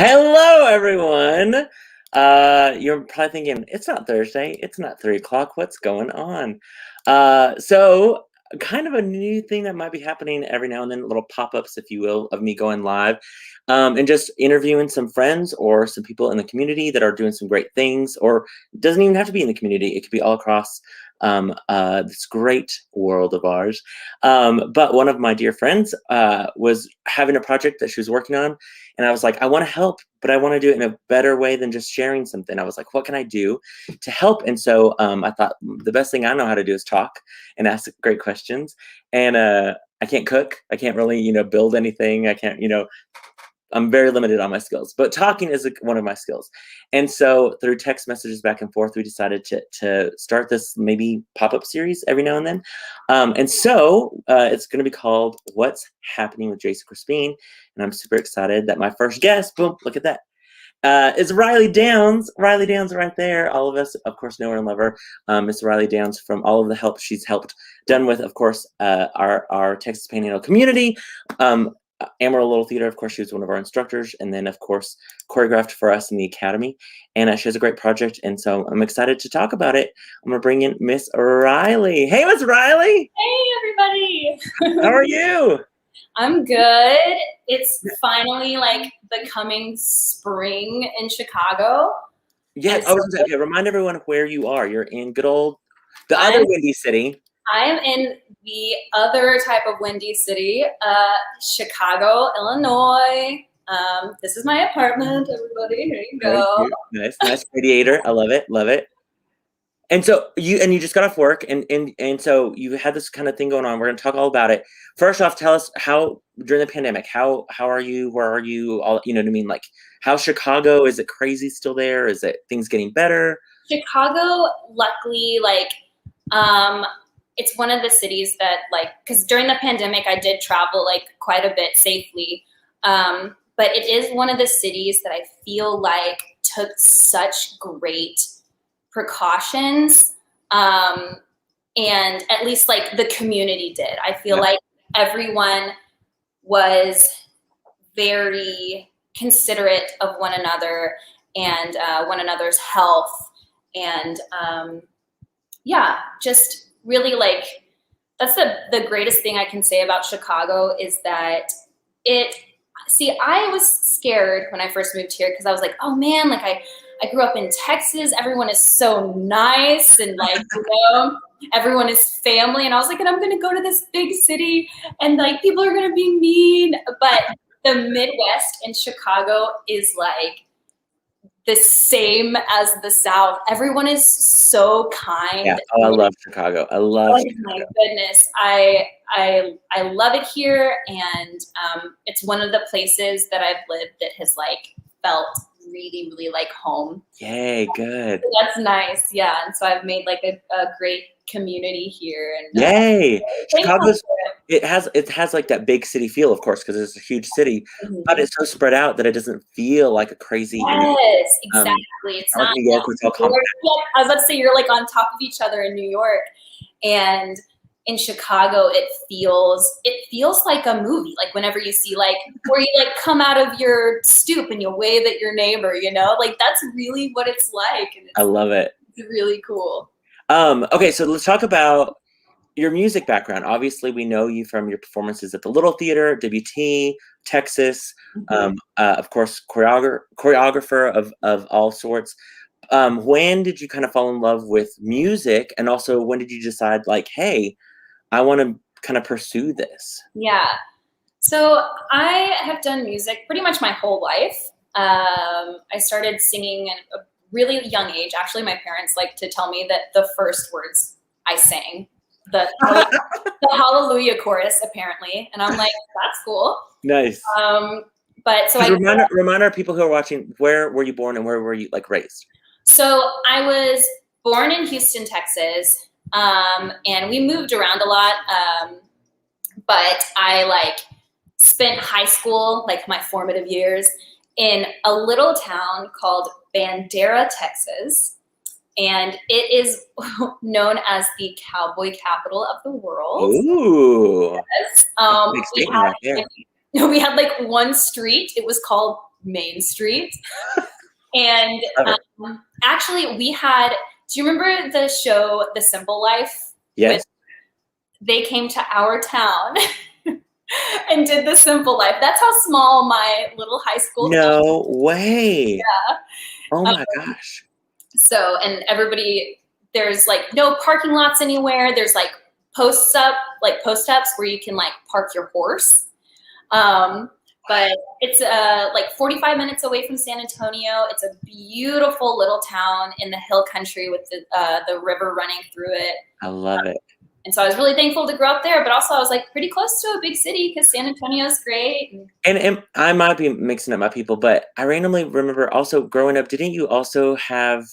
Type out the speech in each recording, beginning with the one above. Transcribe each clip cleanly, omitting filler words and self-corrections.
Hello, everyone. You're probably thinking, it's not Thursday. It's not 3 o'clock. What's going on? So, kind of a new thing that might be happening every now and then, little pop-ups, if you will, of me going live and just interviewing some friends or some people in the community that are doing some great things, or it doesn't even have to be in the community. It could be all across this great world of ours. But one of my dear friends was having a project that she was working on. And I was like, I want to help, but I want to do it in a better way than just sharing something. I was like, what can I do to help? And so I thought the best thing I know how to do is talk and ask great questions. And I can't cook. I can't really, build anything. I can't, I'm very limited on my skills, but talking is one of my skills. And so through text messages back and forth, we decided to start this maybe pop-up series every now and then. And so it's going to be called What's Happening with Jason Crispin. And I'm super excited that my first guest, boom, look at that, is Reilly Downes. Reilly Downes right there. All of us, of course, know her and love her. Miss Reilly Downes, from all of the help she's done with, of course, our Texas Panhandle community. Amarillo Little Theater, of course, she was one of our instructors, and then, of course, choreographed for us in the academy. And she has a great project, and so I'm excited to talk about it. I'm going to bring in Miss Reilly. Hey, Miss Reilly. Hey, everybody. How are you? I'm good. It's finally the coming spring in Chicago. Yeah, I was going to say, okay, remind everyone of where you are. You're in good old, the other Windy City. I am in the other type of Windy City, Chicago, Illinois. This is my apartment, everybody. Here you go. Nice radiator. I love it. And so you just got off work, and so you had this kind of thing going on. We're going to talk all about it. First off, tell us how during the pandemic, how are you? Where are you? All, you know what I mean? Like, how's Chicago? Is it crazy still there? Is it things getting better? Chicago, luckily, it's one of the cities that, because during the pandemic, I did travel quite a bit safely. But it is one of the cities that I feel like took such great precautions. And at least the community did. I feel like everyone was very considerate of one another and one another's health. And just really that's the greatest thing I can say about Chicago is that I was scared when I first moved here because I was like, oh man, I grew up in Texas. Everyone is so nice and everyone is family. And I was like, and I'm going to go to this big city and people are going to be mean. But the Midwest and Chicago is the same as the South. Everyone is so kind. Yeah. Oh, I love Chicago. I love Chicago. My goodness. I love it here. And it's one of the places that I've lived that has felt really, really like home. Yay, good. So that's nice. Yeah. And so I've made a great community here. And yay. Chicago's it has that big city feel, of course, because it's a huge city, but it's so spread out that it doesn't feel like a crazy. Yes, exactly. It's not New York, it's all compact. I was about to say you're on top of each other in New York, and in Chicago it feels like a movie. Whenever you see where you come out of your stoop and you wave at your neighbor, that's really what it's like. And I love it. It's really cool. Okay, so let's talk about your music background. Obviously, we know you from your performances at the Little Theater, WT, Texas, of course, choreographer of all sorts. When did you kind of fall in love with music? And also, when did you decide, hey, I want to kind of pursue this? Yeah. So I have done music pretty much my whole life. I started singing at a really young age. Actually, my parents like to tell me that the first words I sang, the Hallelujah chorus, apparently. And I'm like, that's cool. Nice. But so remind our people who are watching, where were you born and where were you raised? So I was born in Houston, Texas. And we moved around a lot. But I spent high school, my formative years, in a little town called Bandera, Texas. And it is known as the cowboy capital of the world. Ooh. Yes. We had one street. It was called Main Street. And Love it. actually, we had. Do you remember the show The Simple Life? Yes. They came to our town and did The Simple Life. That's how small my little high school town. No way. Yeah. Oh my gosh. So, and everybody, there's like no parking lots anywhere. There's like post ups where you can like park your horse. But it's like 45 minutes away from San Antonio. It's a beautiful little town in the hill country with the river running through it. I love it. And so I was really thankful to grow up there, but also I was like pretty close to a big city because San Antonio is great. And I might be mixing up my people, but I randomly remember also growing up, didn't you also have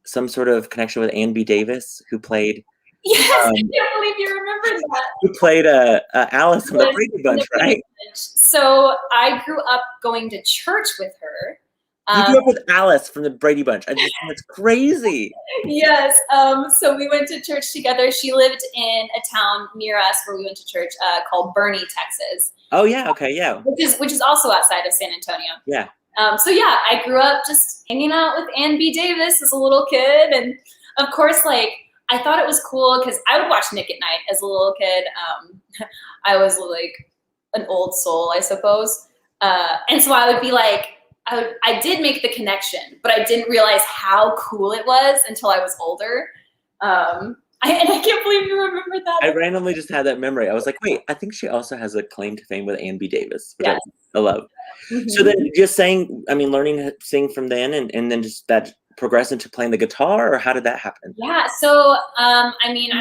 some sort of connection with Ann B. Davis, who played? Yes, I can't believe you remember that. Who played Alice from the Brady Bunch, right? So I grew up going to church with her. You grew up with Alice from the Brady Bunch. I just think it's crazy. Yes. So we went to church together. She lived in a town near us where we went to church called Bernie, Texas. Oh yeah. Okay. Yeah. Which is also outside of San Antonio. Yeah. So yeah, I grew up just hanging out with Ann B. Davis as a little kid, and of course, like I thought it was cool because I would watch Nick at Night as a little kid. I was like an old soul, I suppose, and so I would be like. I did make the connection, but I didn't realize how cool it was until I was older. And I can't believe you remember that. I randomly just had that memory. I was like, wait, I think she also has a claim to fame with Ann B. Davis, which yes. I love. Mm-hmm. So then just learning to sing from then and then just that progress into playing the guitar, or how did that happen? Yeah, so I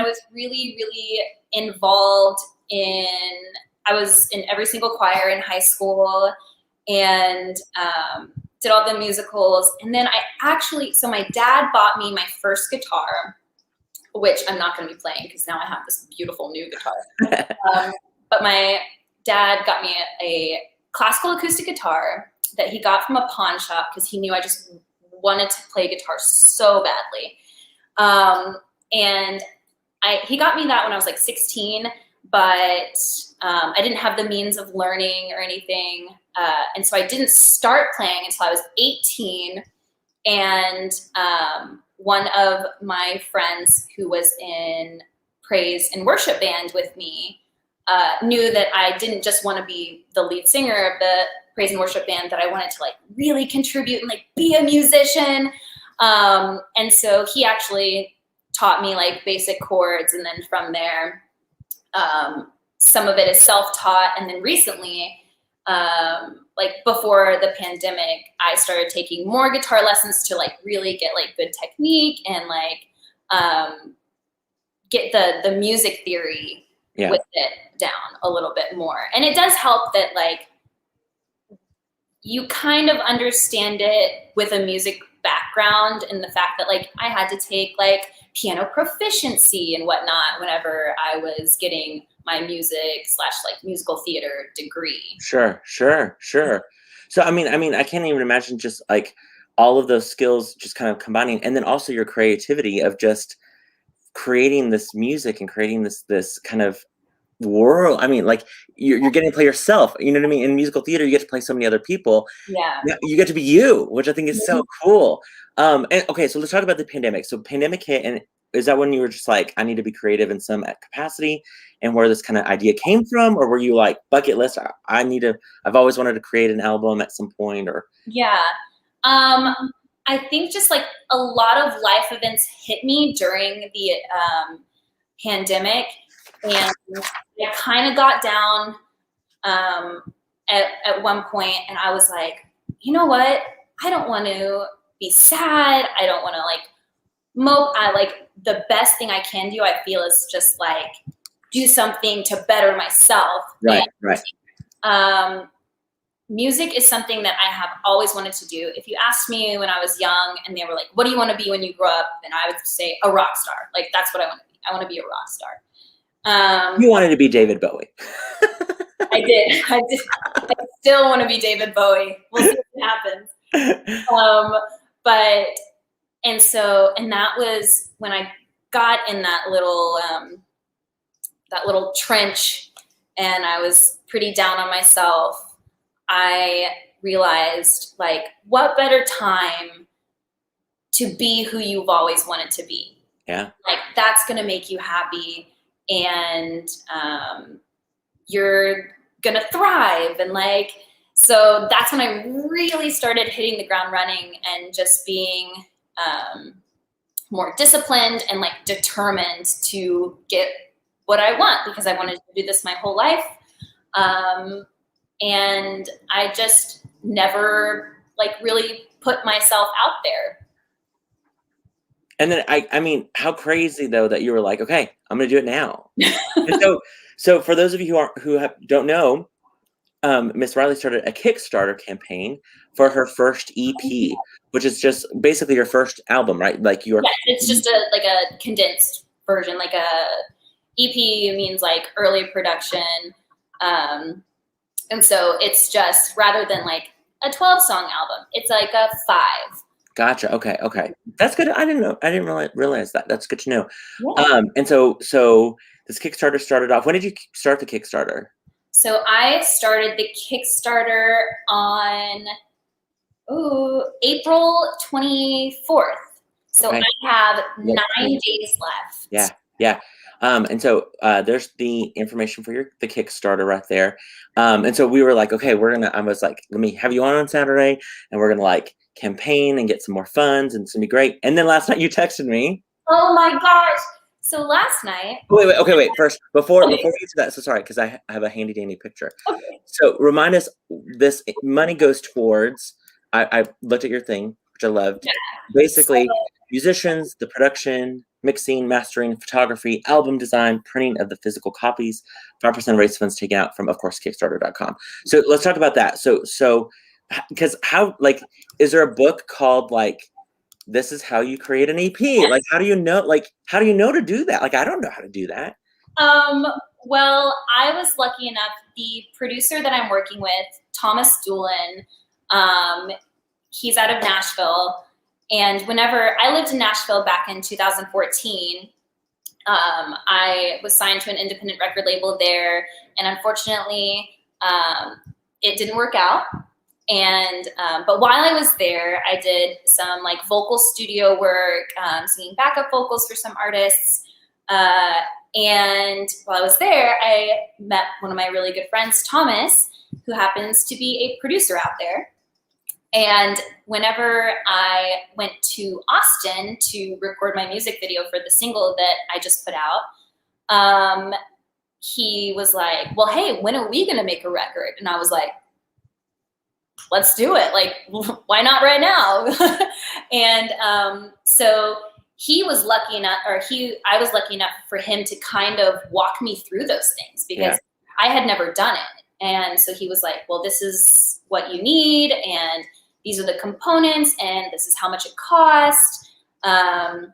was really, really involved I was in every single choir in high school, and did all the musicals. And then so my dad bought me my first guitar, which I'm not going to be playing because now I have this beautiful new guitar. But my dad got me a classical acoustic guitar that he got from a pawn shop because he knew I just wanted to play guitar so badly. And he got me that when I was like 16, but I didn't have the means of learning or anything. And so I didn't start playing until I was 18. And one of my friends who was in praise and worship band with me knew that I didn't just want to be the lead singer of the praise and worship band, that I wanted to like really contribute and like be a musician. And so he actually taught me like basic chords. And then from there, some of it is self-taught. And then recently, like before the pandemic, I started taking more guitar lessons to like really get like good technique and like get the music theory with it down a little bit more. And it does help that like you kind of understand it with a music background, and the fact that like I had to take like piano proficiency and whatnot whenever I was getting my music / like musical theater degree. Sure. So I mean, I can't even imagine just like all of those skills just kind of combining, and then also your creativity of just creating this music and creating this kind of world. I mean, like you're getting to play yourself, you know what I mean? In musical theater, you get to play so many other people. Yeah. You get to be you, which I think is so cool. And okay, so let's talk about the pandemic. So pandemic hit, and is that when you were just like, I need to be creative in some capacity, and where this kind of idea came from? Or were you like, bucket list, I've always wanted to create an album at some point? Or yeah. I think just like a lot of life events hit me during the pandemic, and I kind of got down at one point, and I was like, you know what? I don't want to be sad. I don't want to like mope. The best thing I can do, I feel, is just like do something to better myself. Right. Music is something that I have always wanted to do. If you asked me when I was young and they were like, what do you want to be when you grow up? Then I would say a rock star. Like, that's what I want to be. I want to be a rock star. You wanted to be David Bowie. I did. I still want to be David Bowie. We'll see what happens. And that was when I got in that little trench, and I was pretty down on myself. I realized, like, what better time to be who you've always wanted to be. Yeah. Like, that's going to make you happy, and you're going to thrive. And like, so that's when I really started hitting the ground running and just being more disciplined and like determined to get what I want, because I wanted to do this my whole life. And I just never like really put myself out there. And then I mean, how crazy though that you were like, okay, I'm gonna do it now. And so for those of you don't know, Miss Reilly started a Kickstarter campaign for her first EP, which is just basically your first album, right? Like yeah, it's just a condensed version. Like a EP means like early production, and so it's just, rather than like a 12-song album, it's like a 5. Gotcha. Okay. That's good. I didn't know. I didn't realize that. That's good to know. Yeah. And so this Kickstarter started off. When did you start the Kickstarter? So I started the Kickstarter on April 24th. So okay. I have 9 days left. Yeah. And so there's the information for the Kickstarter right there. And so we were like, okay, I was like, let me have you on Saturday, and we're gonna like campaign and get some more funds, and it's gonna be great. And then last night you texted me. Oh my gosh. So last night. Wait. First, before we get to that, so sorry, because I have a handy dandy picture. Okay. So remind us, this money goes towards, I looked at your thing, which I loved. Yeah. Basically, musicians, the production, mixing, mastering, photography, album design, printing of the physical copies, 5% raise funds taken out from, of course, Kickstarter.com. So let's talk about that. So because how, like, is there a book called like, this is how you create an EP? Yes. Like, how do you know to do that? Like, I don't know how to do that. Well, I was lucky enough, the producer that I'm working with, Thomas Doolin, he's out of Nashville. And whenever I lived in Nashville back in 2014, I was signed to an independent record label there. And unfortunately, it didn't work out. And but while I was there, I did some like vocal studio work, singing backup vocals for some artists. And while I was there, I met one of my really good friends, Thomas, who happens to be a producer out there. And whenever I went to Austin to record my music video for the single that I just put out, he was like, well, hey, when are we going to make a record? And I was like, let's do it. Like, why not right now? And so he was lucky enough, I was lucky enough for him to kind of walk me through those things, because I had never done it. And so he was like, well, this is what you need, and these are the components, and this is how much it cost. And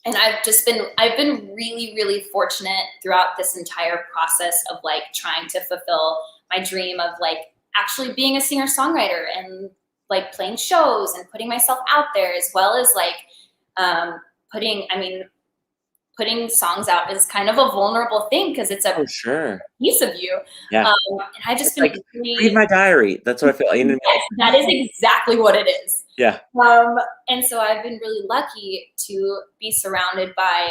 I've been really, really fortunate throughout this entire process of like trying to fulfill my dream of like actually being a singer-songwriter and like playing shows and putting myself out there, as well as like putting songs out is kind of a vulnerable thing, because it's a piece of you. Yeah. And I just been like, read my diary. That's what I feel like. That is exactly what it is. Yeah. And so I've been really lucky to be surrounded by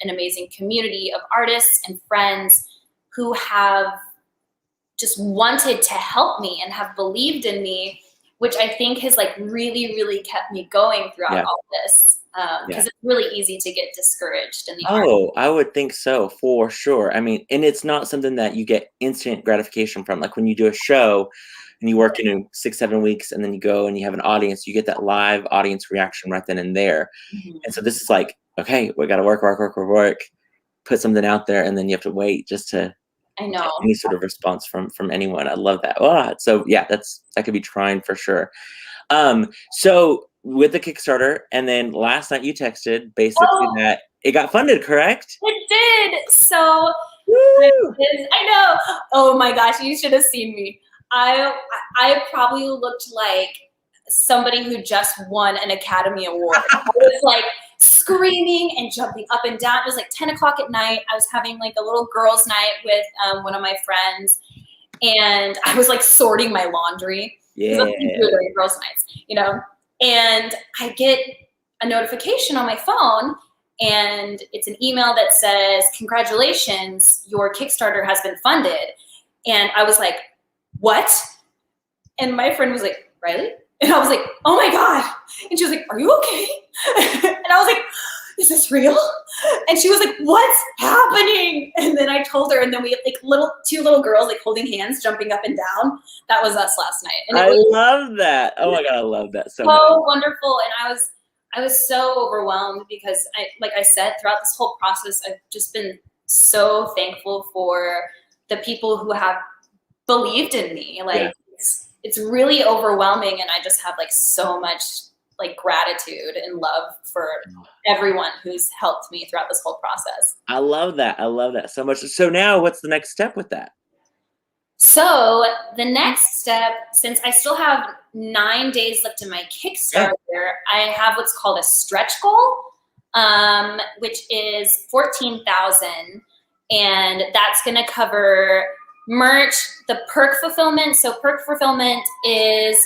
an amazing community of artists and friends who have just wanted to help me and have believed in me, which I think has like really, really kept me going throughout all this. Because it's really easy to get discouraged in the art. I would think so, for sure. I mean, and it's not something that you get instant gratification from. Like when you do a show and you work 6-7 weeks, and then you go and you have an audience, you get that live audience reaction right then and there. Mm-hmm. And so this is like, okay, we got to work, put something out there, and then you have to wait just to get any sort of response from anyone. I love that. So yeah, that could be trying for sure. So with the Kickstarter, and then last night you texted basically that it got funded, correct? It did. So I know. Oh my gosh, you should have seen me. I probably looked like somebody who just won an Academy Award. I was like screaming and jumping up and down. It was like 10 o'clock at night. I was having like a little girls' night with one of my friends. and I was like sorting my laundry because that's what you do during girls' nights, you know. And I get a notification on my phone, and it's an email that says, "Congratulations, your Kickstarter has been funded." And I was like, "What?" And my friend was like, "Reilly?" And I was like, "Oh my God." And she was like, "Are you okay?" And I was like, "Is this real?" And she was like, "What's happening?" And then I told her, and then we had like two little girls like holding hands, jumping up and down. That was us last night. And I love that. Oh my God, I love that so much. Wonderful. And I was so overwhelmed because like I said, throughout this whole process, I've just been so thankful for the people who have believed in me. Like it's really overwhelming, and I just have like so much like gratitude and love for everyone who's helped me throughout this whole process. I love that. I love that so much. So now what's the next step with that? So the next step, since I still have 9 days left in my Kickstarter, I have what's called a stretch goal, which is 14,000, and that's going to cover merch, the perk fulfillment. So perk fulfillment is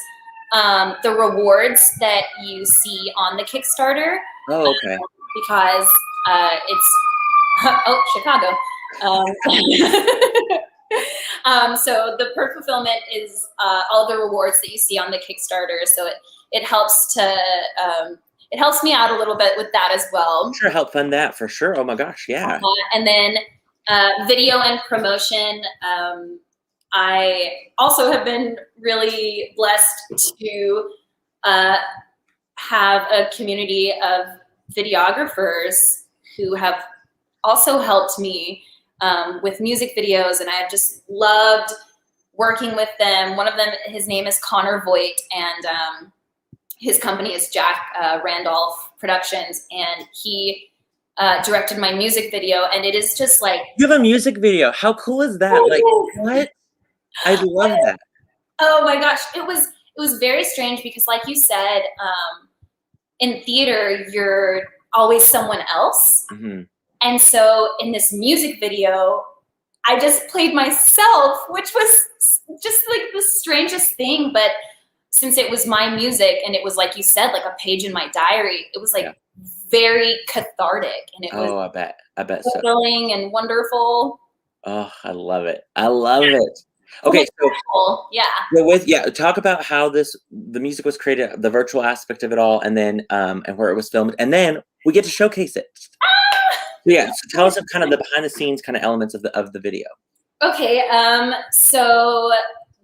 the rewards that you see on the Kickstarter. Oh, okay. Because it's Chicago. So the perk fulfillment is all the rewards that you see on the Kickstarter. So it helps me out a little bit with that as well. Sure, help fund that for sure. Oh my gosh, yeah. And then video and promotion. I also have been really blessed to have a community of videographers who have also helped me with music videos, and I've just loved working with them. One of them, his name is Connor Voigt, and his company is Jack Randolph Productions, and he directed my music video, and it is just like... You have a music video. How cool is that? Like, what? I love that. Oh my gosh, it was very strange because, like you said, in theater you're always someone else. Mm-hmm. And so in this music video, I just played myself, which was just like the strangest thing. But since it was my music and it was, like you said, like a page in my diary, it was like very cathartic, and it was I bet fulfilling and wonderful. Oh, I love it. I love it. Okay, so talk about how the music was created, the virtual aspect of it all, and then and where it was filmed, and then we get to showcase it. Yeah, so tell us kind of the behind the scenes kind of elements of the video. Okay, so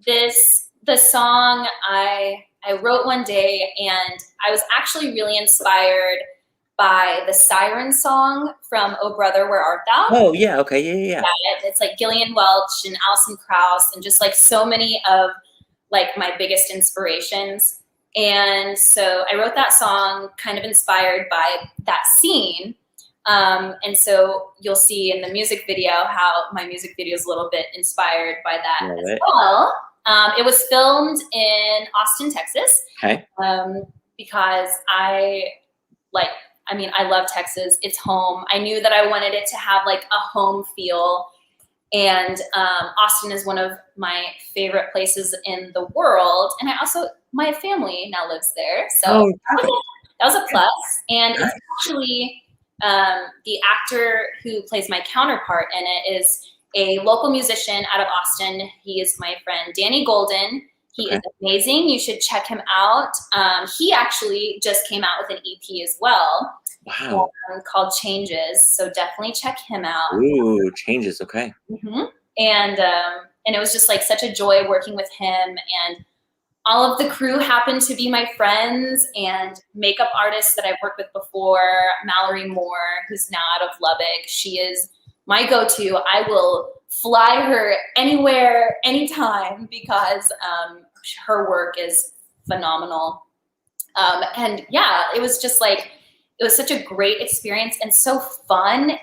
the song I wrote one day, and I was actually really inspired by the Siren song from Oh Brother, Where Art Thou? Oh yeah, okay, yeah. It's like Gillian Welch and Alison Krauss, and just like so many of like my biggest inspirations. And so I wrote that song kind of inspired by that scene. And so you'll see in the music video how my music video is a little bit inspired by that as well. It was filmed in Austin, Texas. Okay. Because I love Texas. It's home. I knew that I wanted it to have like a home feel. And Austin is one of my favorite places in the world. And my family now lives there. So that was a plus. And it's actually the actor who plays my counterpart in it is a local musician out of Austin. He is my friend, Danny Golden. He is amazing. You should check him out. He actually just came out with an EP as well. Wow. Called Changes. So definitely check him out. Ooh, Changes. Okay. Mm-hmm. And it was just like such a joy working with him, and all of the crew happened to be my friends and makeup artists that I've worked with before. Mallory Moore, who's now out of Lubbock. She is my go-to. I will fly her anywhere, anytime, because her work is phenomenal. And yeah, it was just like, it was such a great experience and so fun.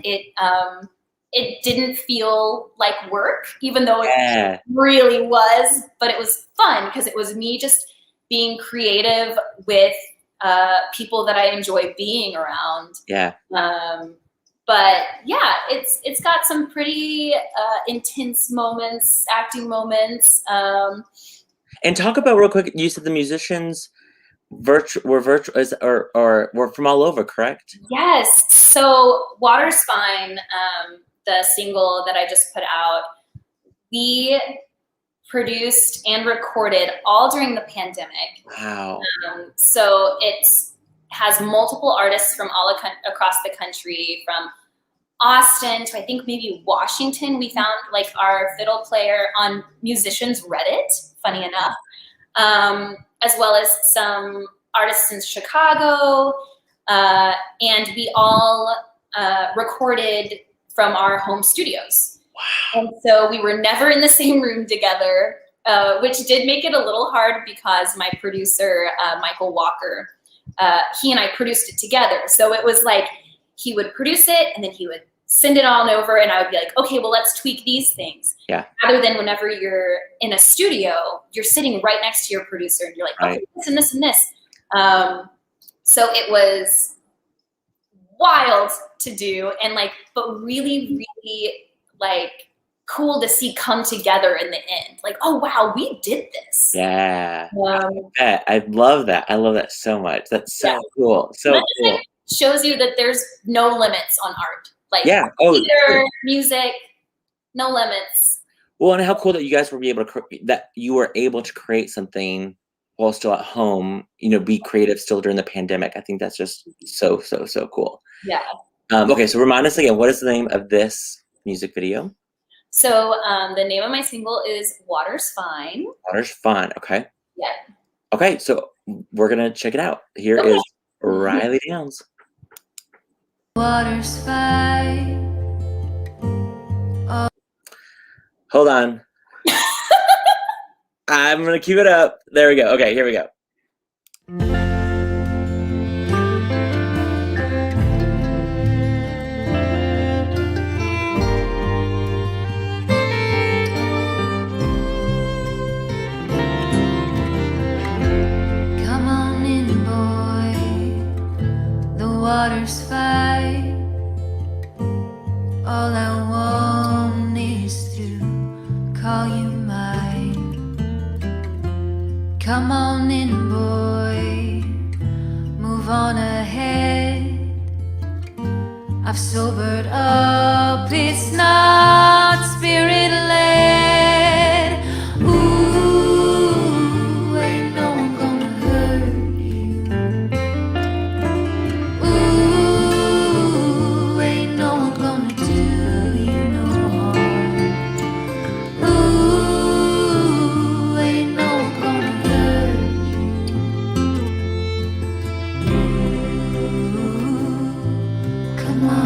It didn't feel like work, even though it really was, but it was fun because it was me just being creative with people that I enjoy being around. Yeah. But yeah, it's got some pretty intense moments, acting moments. And talk about real quick. You said the musicians were virtual, or were from all over, correct? Yes. So Water's Fine, the single that I just put out, we produced and recorded all during the pandemic. Wow. So it has multiple artists from all across the country, from Austin to I think maybe Washington. We found like our fiddle player on Musicians Reddit, funny enough, as well as some artists in Chicago. And we all recorded from our home studios. Wow. And so we were never in the same room together, which did make it a little hard because my producer, Michael Walker, he and I produced it together. So it was like he would produce it and then he would send it on over and I would be like, okay, well, let's tweak these things. Yeah. Rather than whenever you're in a studio, you're sitting right next to your producer and you're like, okay, this and this and this. So it was wild to do and like, but really, really like cool to see come together in the end. Like, oh wow, we did this. Yeah. I love that. I love that so much. That's so cool. So cool. Like, shows you that there's no limits on art. Like theater, music, no limits. Well, and how cool that you guys were able to create something while still at home, be creative still during the pandemic. I think that's just so cool. Yeah. Okay, so remind us again, what is the name of this music video? So the name of my single is Water's Fine. Water's Fine, okay. Yeah. Okay, so we're going to check it out. Here is Reilly Downes. Water's fine. Oh. Hold on. I'm going to cue it up. There we go. Okay, here we go. Come on in, boy. The water's fine. All I want is to call you mine. Come on in, boy. Move on ahead. I've sobered up. It's not spirit-led. Ooh, ain't no one gonna hurt you. Ooh, ain't no one gonna do you no harm. Ooh, ain't no one gonna hurt you. Ooh, come on.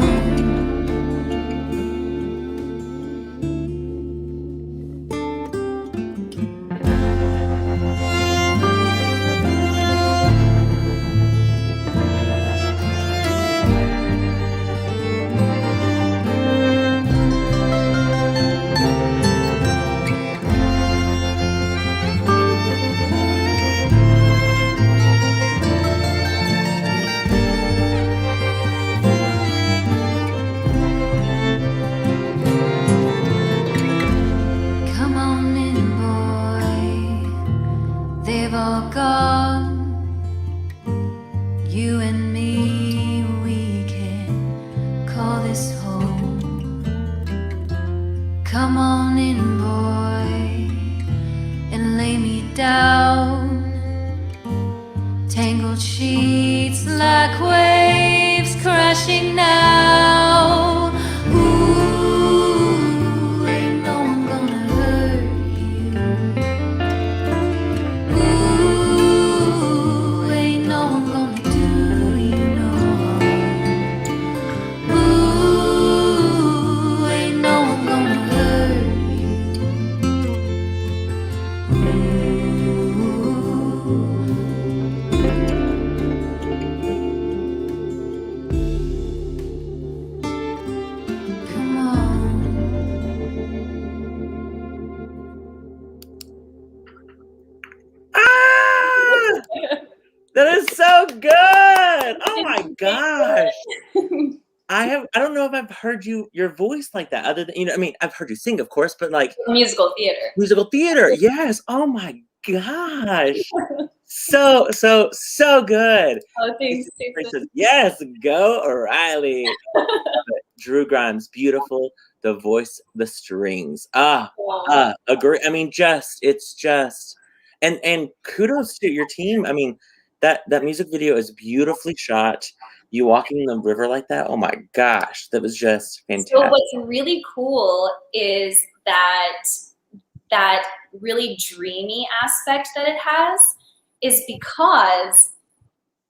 Come on in, boy. They've all gone. You and me, we can call this home. Come on in, boy, and lay me down. Tangled sheets like waves crashing now. Ooh, ain't no one gonna hurt you. Ooh, ain't no one gonna do you no harm. Ooh, ain't no one gonna hurt you. Come on. That is so good. Oh my gosh. I don't know if I've heard your voice like that other than, I mean, I've heard you sing, of course, but like Musical theater. musical theater. Yes. Oh my gosh. So good. Oh, thanks, Jason. Yes, go O'Reilly. Drew Grimes, beautiful. The voice, the strings. Wow. Agree. I mean, it's just, and kudos to your team. I mean, that music video is beautifully shot. You walking in the river like that. Oh my gosh, that was just fantastic. So what's really cool is that really dreamy aspect that it has is because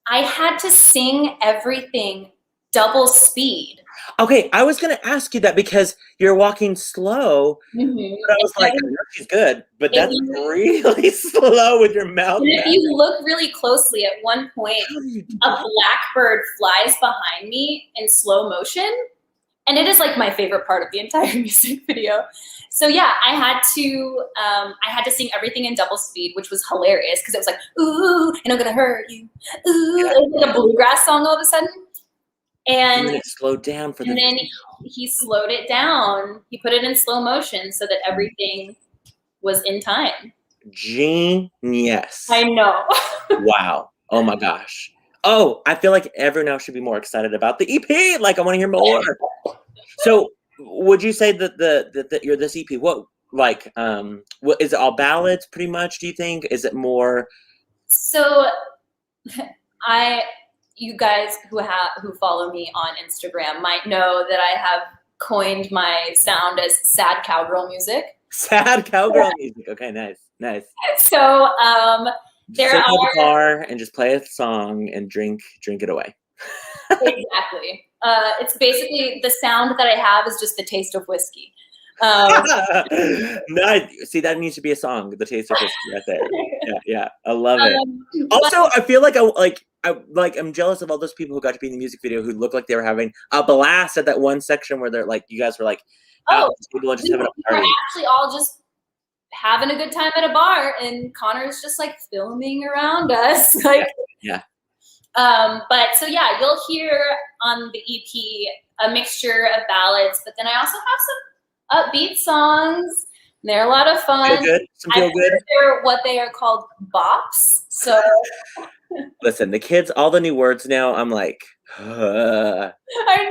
I had to sing everything double speed. Okay, I was gonna ask you that because you're walking slow. Mm-hmm. But I was like, I know she's good, but that's really slow with your mouth. And if you look really closely, at one point, a blackbird flies behind me in slow motion. And it is like my favorite part of the entire music video. So yeah, I had to sing everything in double speed, which was hilarious because it was like, ooh, and I'm gonna hurt you. Ooh, it was like a bluegrass song all of a sudden. And then it slowed down for the and then he slowed it down. He put it in slow motion so that everything was in time. Genius. I know. Wow. Oh my gosh. Oh, I feel like everyone else should be more excited about the EP. Like, I want to hear more. So, would you say that you're this EP? What is it all ballads pretty much? Do you think? Is it more? So, you guys who follow me on Instagram might know that I have coined my sound as sad cowgirl music. Sad cowgirl music. Okay, nice. So there sit are in the car and just play a song and drink it away. Exactly. It's basically the sound that I have is just the taste of whiskey. Nice. See, that needs to be a song. The taste of whiskey, right there. Yeah. I love it. Also, I feel like I'm jealous of all those people who got to be in the music video who looked like they were having a blast at that one section where they're like, you guys were like, people are just having a party. We're actually all just having a good time at a bar, and Connor's just like filming around us, like. Yeah. But so yeah, you'll hear on the EP a mixture of ballads, but then I also have some upbeat songs. They're a lot of fun. Feel good. Some feel good. They're what they are called bops. So listen, the kids, all the new words now. I'm like, I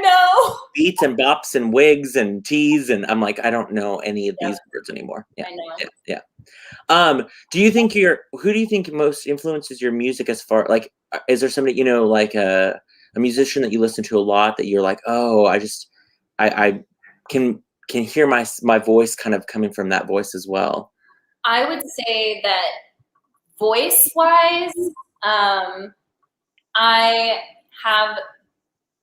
know beats and bops and wigs and teas, and I'm like, I don't know any of these words anymore. Yeah, I know. Yeah. Do you think who do you think most influences your music as far like? Is there somebody like a musician that you listen to a lot that you're like, oh, I can hear my voice kind of coming from that voice as well? I would say that voice-wise, I have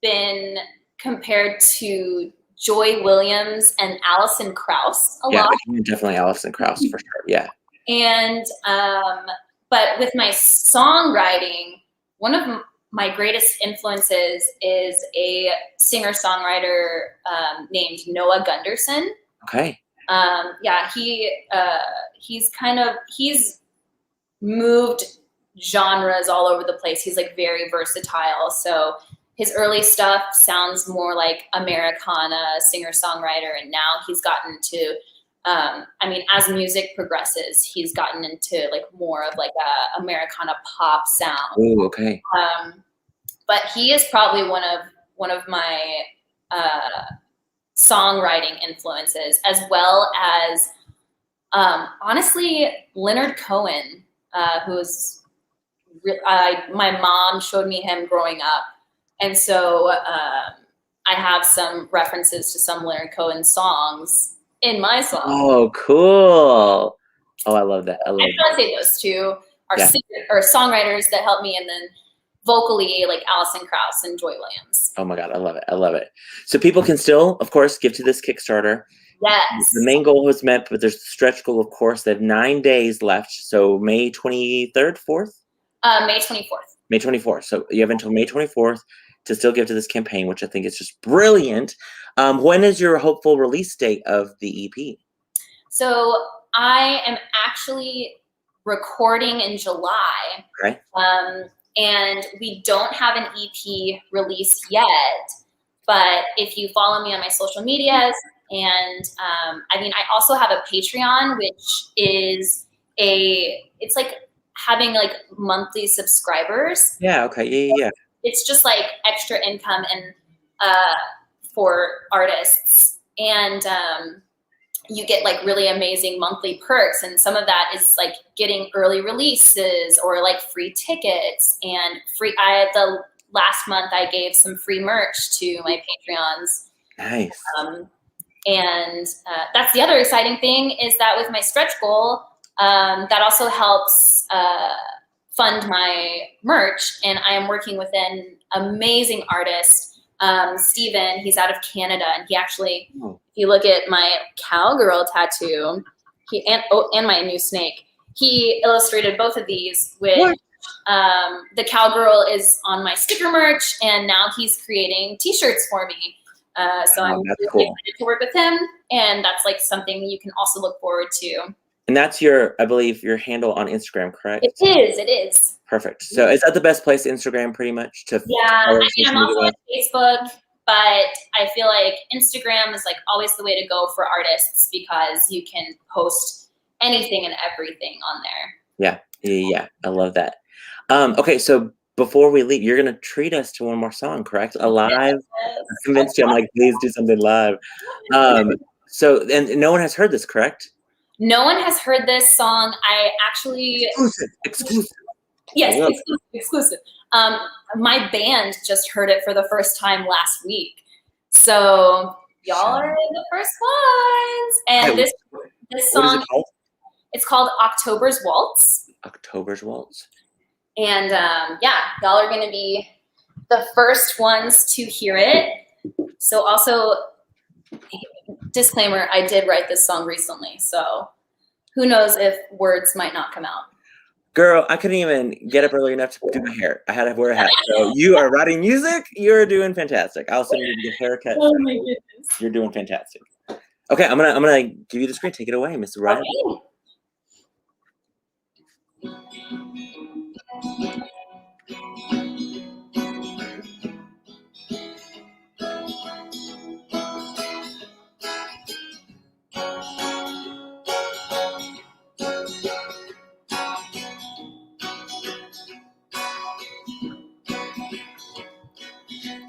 been compared to Joy Williams and Alison Krauss a lot. Yeah, definitely Alison Krauss for sure. Yeah. And but with my songwriting, one of my greatest influences is a singer-songwriter named Noah Gunderson. Okay. Yeah, he's moved genres all over the place. He's like very versatile. So his early stuff sounds more like Americana, singer-songwriter, and now he's gotten to as music progresses, he's gotten into like more of like a Americana pop sound. Oh, okay. But he is probably one of my songwriting influences, as well as honestly Leonard Cohen, who's my mom showed me him growing up, and so I have some references to some Leonard Cohen songs in my song. Oh, cool. Oh, I love that. I'd probably say those two are songwriters that help me, and then vocally, like Alison Krauss and Joy Williams. Oh my God, I love it. So people can still, of course, give to this Kickstarter. Yes. The main goal was met, but there's the stretch goal, of course. They have 9 days left. So May 23rd, 4th? May 24th. May 24th. So you have until May 24th to still give to this campaign, which I think is just brilliant. When is your hopeful release date of the EP? So I am actually recording in July. Okay. And we don't have an EP release yet, But if you follow me on my social medias, and I also have a Patreon, which is it's like having like monthly subscribers. Yeah. Okay. Yeah. It's just like extra income and for artists, and you get like really amazing monthly perks, and some of that is like getting early releases or like free tickets and free. The last month I gave some free merch to my Patreons. Nice. And that's the other exciting thing, is that with my stretch goal, that also helps fund my merch. And I am working with an amazing artist, Steven. He's out of Canada, and he actually, if you look at my cowgirl tattoo, and my new snake, he illustrated both of these with the cowgirl is on my sticker merch, and now he's creating t-shirts for me. So I'm really excited to work with him, and that's like something you can also look forward to. And that's I believe, your handle on Instagram, correct? It is. Perfect. So is that the best place, Instagram, pretty much? I'm also on Facebook, but I feel like Instagram is like always the way to go for artists, because you can post anything and everything on there. Yeah. I love that. Okay, so before we leave, you're gonna treat us to one more song, correct? A live. Yes. I convinced you. I'm like, please do something live. So, and no one has heard this, correct? No one has heard this song. I actually exclusive. Yes, exclusive. My band just heard it for the first time last week, so y'all are the first ones. And this song, what is it called? It's called October's Waltz. October's Waltz. And y'all are going to be the first ones to hear it. So also, disclaimer, I did write this song recently, so who knows if words might not come out. Girl, I couldn't even get up early enough to do my hair. I had to wear a hat. So you are writing music. You're doing fantastic. I also need to get a haircut. Oh my goodness. You're doing fantastic. Okay, I'm gonna give you the screen. Take it away, Mr. Reilly. Okay.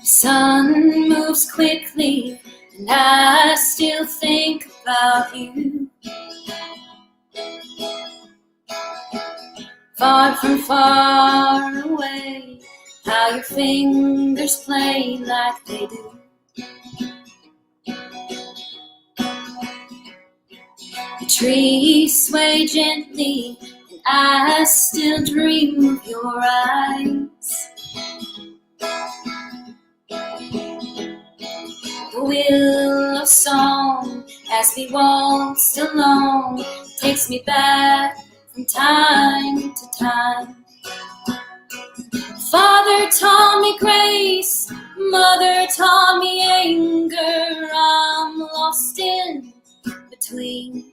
Sun moves quickly, and I still think about you. Far from far away, how your fingers play like they do. The trees sway gently, and I still dream of your eyes. The willow song, as we waltzed along, takes me back from time to time. Father taught me grace, mother taught me anger. I'm lost in between.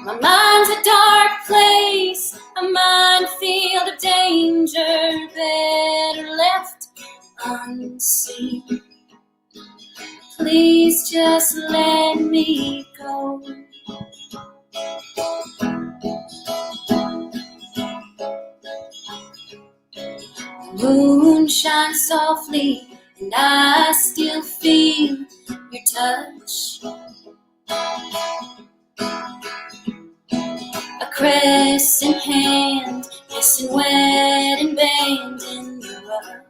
My mind's a dark place, a minefield of danger, better left unseen. Please just let me go. The moon shines softly, and I still feel your touch. A crescent hand, kissing wet and banged in the rough.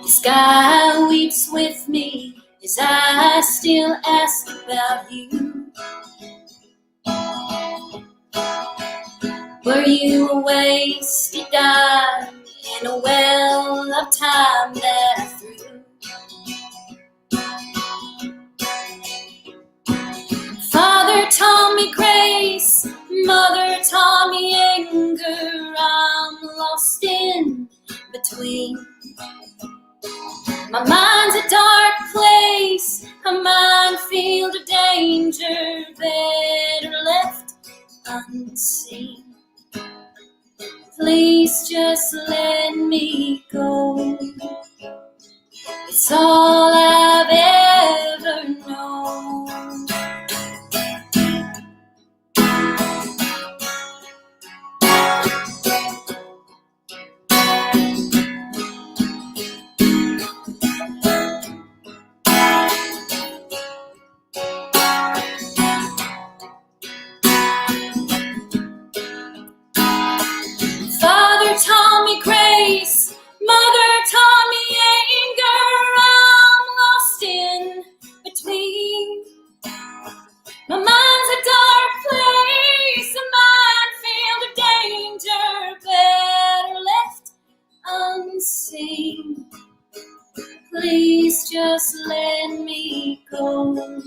The sky weeps with me as I still ask about you. Were you a wasted dime in a well of time that I threw? Father taught me grace, mother taught me anger. I'm lost in between. My mind's a dark place, a minefield of danger, better left unseen. Please just let me go. It's all I've ever known. Father taught me grace, mother taught me anger. I'm lost in between. My mind's a dark place, a minefield of danger, better left unseen. Please just let me go.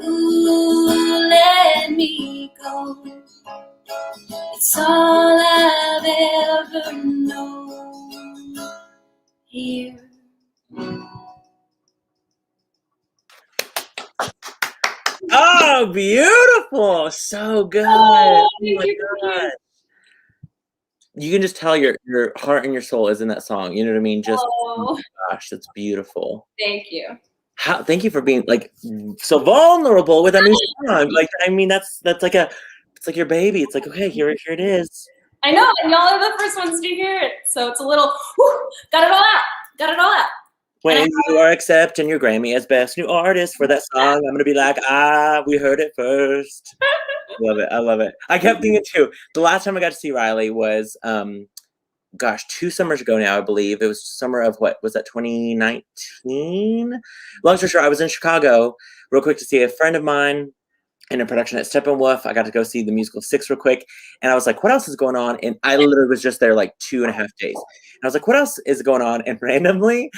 Ooh, let me go. It's all I've ever known here. Oh, beautiful! So good. Oh, Oh my God. You can just tell your heart and your soul is in that song. You know what I mean? Just Oh, gosh, that's beautiful. thank you. Thank you for being like so vulnerable with a new song. Like, I mean, it's like your baby. It's like, okay, here it is. I know, and y'all are the first ones to hear it, so it's a little, whew, got it all out. When you are accepting your Grammy as Best New Artist for that song, I'm gonna be like, we heard it first. Love it. I love it. I kept thinking too. The last time I got to see Reilly was, 2 summers ago now, I believe. It was summer of what was that, 2019? Long story short, I was in Chicago real quick to see a friend of mine in a production at Steppenwolf. I got to go see the musical Six real quick. And I was like, what else is going on? And I literally was just there like 2.5 days. And I was like, what else is going on? And randomly,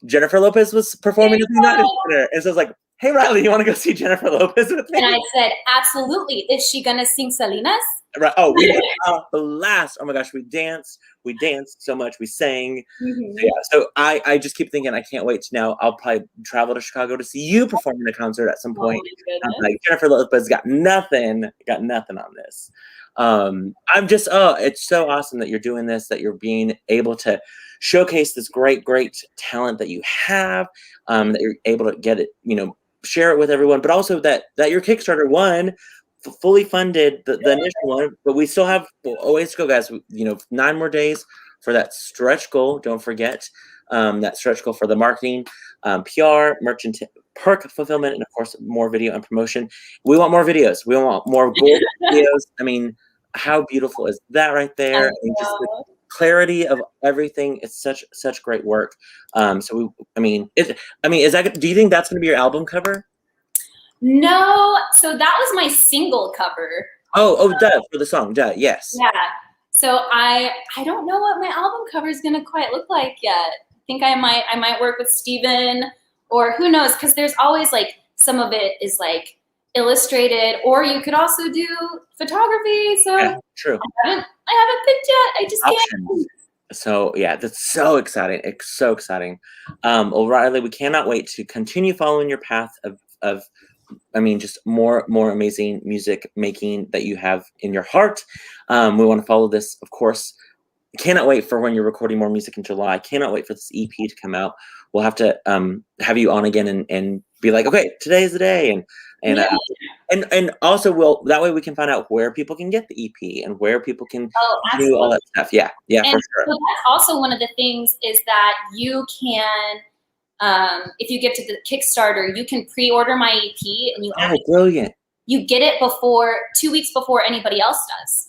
Jennifer Lopez was performing at the United Center. And so I was like, hey, Reilly, you want to go see Jennifer Lopez with me? And I said, absolutely. Is she going to sing Salinas? Right. Oh, we had a blast. Oh my gosh, we danced so much. We sang. Mm-hmm. So, yeah. So I just keep thinking I can't wait to now. I'll probably travel to Chicago to see you perform in a concert at some point. I'm like, Jennifer Lopez got nothing on this. I'm just it's so awesome that you're doing this, that you're being able to showcase this great talent that you have, that you're able to get it, share it with everyone, but also that your Kickstarter won. Fully funded the initial one, but we still have always to go, guys. 9 more days for that stretch goal. Don't forget that stretch goal for the marketing, PR, merchant, perk fulfillment, and of course more video and promotion. We want more videos. We want more gold videos. I mean, how beautiful is that right there? And just the clarity of everything. It's such great work. Is that? Do you think that's going to be your album cover? No, so that was my single cover. Duh, for the song, duh, yes. Yeah. So I don't know what my album cover is gonna quite look like yet. I think I might work with Steven, or who knows, because there's always like some of it is like illustrated, or you could also do photography. So yeah, true. I haven't picked yet. I just can't. So yeah, that's so exciting. It's so exciting. Well, Reilly, we cannot wait to continue following your path of just more amazing music making that you have in your heart. We want to follow this, of course. Cannot wait for when you're recording more music in July. Cannot wait for this EP to come out. We'll have to have you on again and be like, okay, today is the day, and also that way we can find out where people can get the EP and where people can do all that stuff. Yeah, and for sure. So that's also one of the things is that you can. If you get to the Kickstarter, you can pre-order my EP, and brilliant. You get it 2 weeks before anybody else does.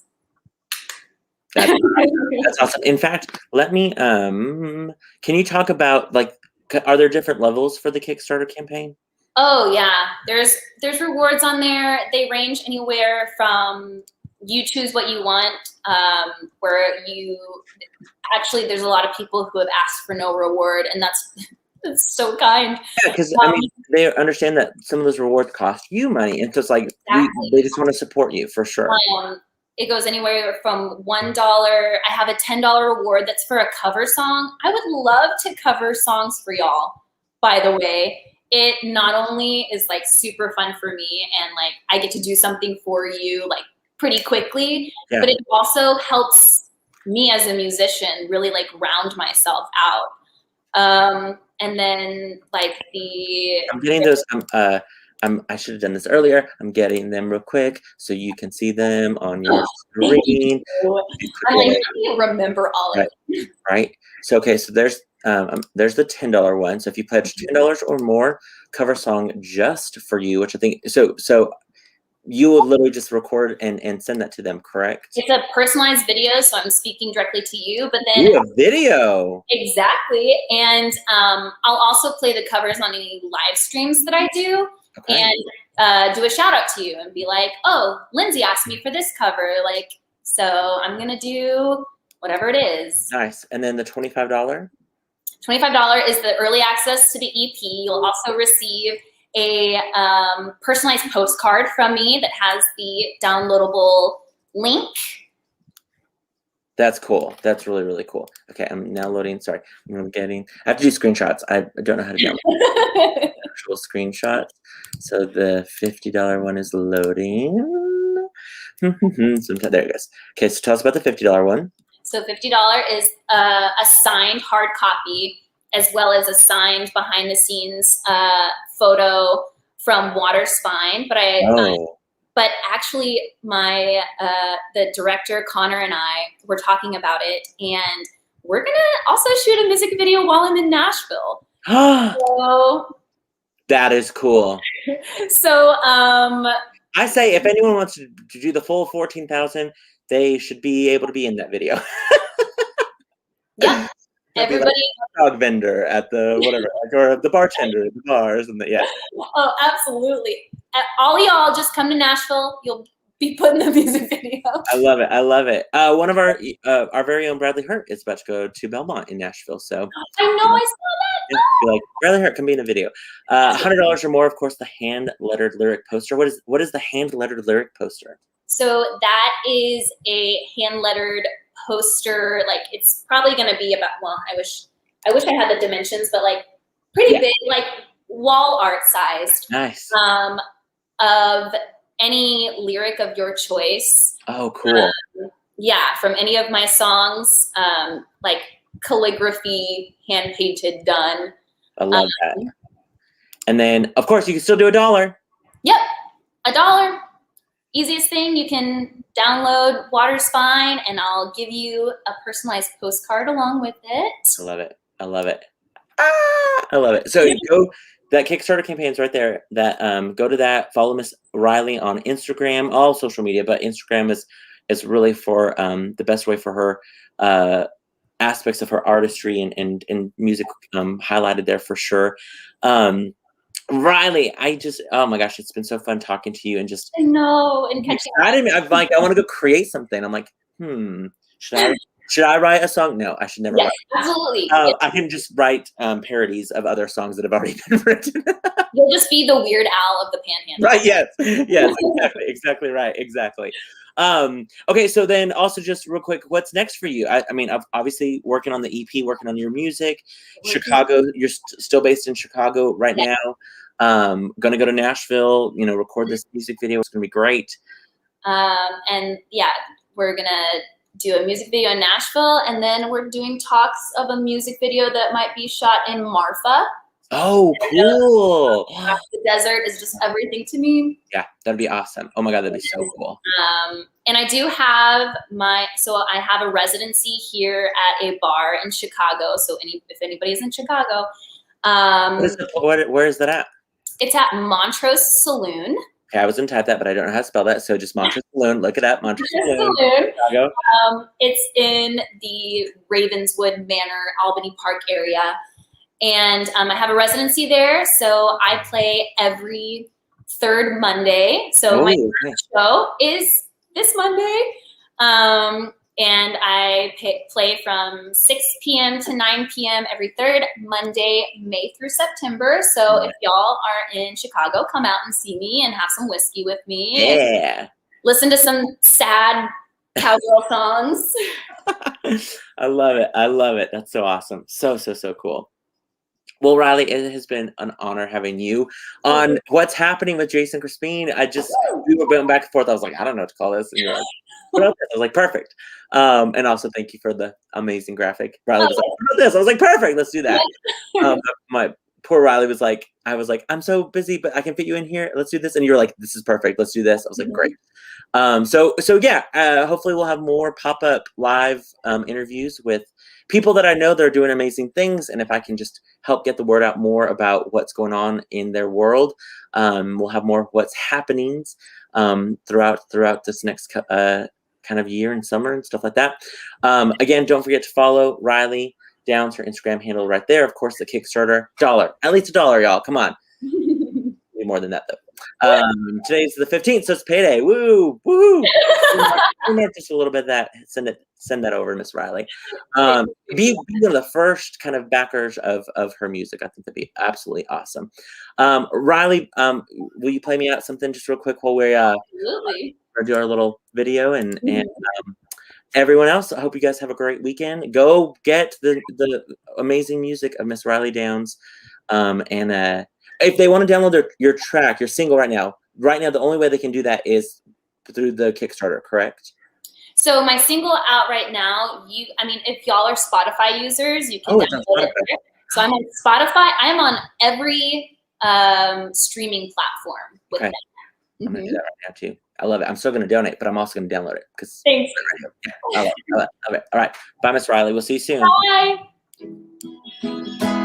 That's awesome. In fact, let me. Can you talk about are there different levels for the Kickstarter campaign? Oh yeah, there's rewards on there. They range anywhere from you choose what you want, where you actually there's a lot of people who have asked for no reward, and that's so kind. Yeah, because they understand that some of those rewards cost you money, and so it's like they just want to support you for sure. It goes anywhere from $1. I have a $10 reward that's for a cover song. I would love to cover songs for y'all. By the way, it not only is like super fun for me, and like I get to do something for you, like pretty quickly, Yeah. but it also helps me as a musician really like round myself out. And then like I'm getting those. I should have done this earlier. I'm getting them real quick so you can see them on your screen. I'm like, how do you remember all of it? Right. So okay. So there's the $10 one. So if you pledge $10 or more, cover song just for you, which I think so. You will literally just record and send that to them, correct? It's a personalized video, so I'm speaking directly to you. But then a video. Exactly, and I'll also play the covers on any live streams that I do, and do a shout out to you and be like, "Oh, Lindsay asked me for this cover, like, so I'm gonna do whatever it is." Nice. And then the $25. $25 is the early access to the EP. You'll also receive a personalized postcard from me that has the downloadable link. That's cool. That's really, really cool. Okay, I'm now loading. Sorry, I have to do screenshots. I don't know how to do actual screenshots. So the $50 one is loading. There it goes. Okay, so tell us about the $50 one. So $50 is a signed hard copy, as well as a signed behind the scenes photo from Water Spine. But actually my the director Connor and I were talking about it, and we're gonna also shoot a music video while I'm in Nashville. So that is cool. So I say if anyone wants to do the full 14,000, they should be able to be in that video. Yeah. Everybody, like dog vendor at the whatever, or the bartender at the bars, and yeah. Oh, absolutely! All y'all just come to Nashville. You'll be put in the music video. I love it. I love it. One of our very own Bradley Hurt is about to go to Belmont in Nashville. So I know, I saw that. Yeah, like Bradley Hurt can be in a video. $100 or more, of course. The hand lettered lyric poster. What is the hand lettered lyric poster? So that is a hand lettered poster. Like, it's probably going to be about, well, I wish I had the dimensions, but like pretty big, like wall art sized. Nice. Of any lyric of your choice. Oh, cool. Yeah, from any of my songs, like calligraphy, hand painted, done. I love that. And then, of course, you can still do $1. Yep, $1. Easiest thing, you can download Water Spine, and I'll give you a personalized postcard along with it. I love it. I love it. I love it. So go. That Kickstarter campaign is right there. That go to that. Follow Miss Reilly on Instagram, all social media, but Instagram is really for the best way for her aspects of her artistry and music highlighted there for sure. Reilly, oh my gosh, it's been so fun talking to you and just I know and catching. I'm like, I want to go create something. I'm like, should I write a song? No, I should never write. Absolutely. I can just write parodies of other songs that have already been written. You'll just be the Weird Al of the Panhandle. Right, yes, exactly right, exactly. Okay, so then also just real quick, what's next for you? I mean, obviously working on the EP, working on your music. Chicago, you're still based in Chicago right now. Gonna go to Nashville, record this music video. It's gonna be great. And yeah, we're gonna do a music video in Nashville, and then we're doing talks of a music video that might be shot in Marfa. Oh, cool. The desert is just everything to me. Yeah, that'd be awesome. Oh my God, that'd be so cool. And I do have I have a residency here at a bar in Chicago. So if anybody's in Chicago. Where is that at? It's at Montrose Saloon. Okay, I was going to type that, but I don't know how to spell that. So just Montrose Saloon. Look it up. Montrose Saloon. Chicago. It's in the Ravenswood Manor, Albany Park area. And I have a residency there. So I play every third Monday. So my first show is this Monday. And I play from 6 p.m. to 9 p.m. every third Monday, May through September. So if y'all are in Chicago, come out and see me and have some whiskey with me. Yeah. Listen to some sad cowgirl songs. I love it. I love it. That's so awesome. So cool. Well, Reilly, it has been an honor having you on What's Happening with Jason Crispin. We were going back and forth. I was like, I don't know what to call this. And you're like, what about this? I was like, perfect. And also thank you for the amazing graphic. Reilly was like, what about this? I was like, perfect. Let's do that. My poor Reilly was like, I was like, I'm so busy, but I can fit you in here. Let's do this. And you're like, this is perfect. Let's do this. I was like, great. So yeah, hopefully we'll have more pop-up live interviews with people that I know that are doing amazing things. And if I can just help get the word out more about what's going on in their world, we'll have more what's happenings throughout this next kind of year and summer and stuff like that. Again, don't forget to follow Reilly Downes, her Instagram handle right there. Of course, the Kickstarter, at least $1, y'all. Come on. Maybe more than that though. Today's the 15th, so it's payday. Woo, woo. Just a little bit of that. Send that over to Miss Reilly. Be one of the first kind of backers of her music. I think that'd be absolutely awesome. Reilly, will you play me out something just real quick while we do our little video and everyone else, I hope you guys have a great weekend. Go get the amazing music of Miss Reilly Downes. And if they want to download your track, your single right now, the only way they can do that is through the Kickstarter, correct? So my single out right now, if y'all are Spotify users, you can download it there. So I'm on Spotify. I'm on every streaming platform with that. I'm going to do that right now too. I love it. I'm still going to donate, but I'm also going to download it. Thanks. I love it. All right. Bye, Miss Reilly. We'll see you soon. Bye.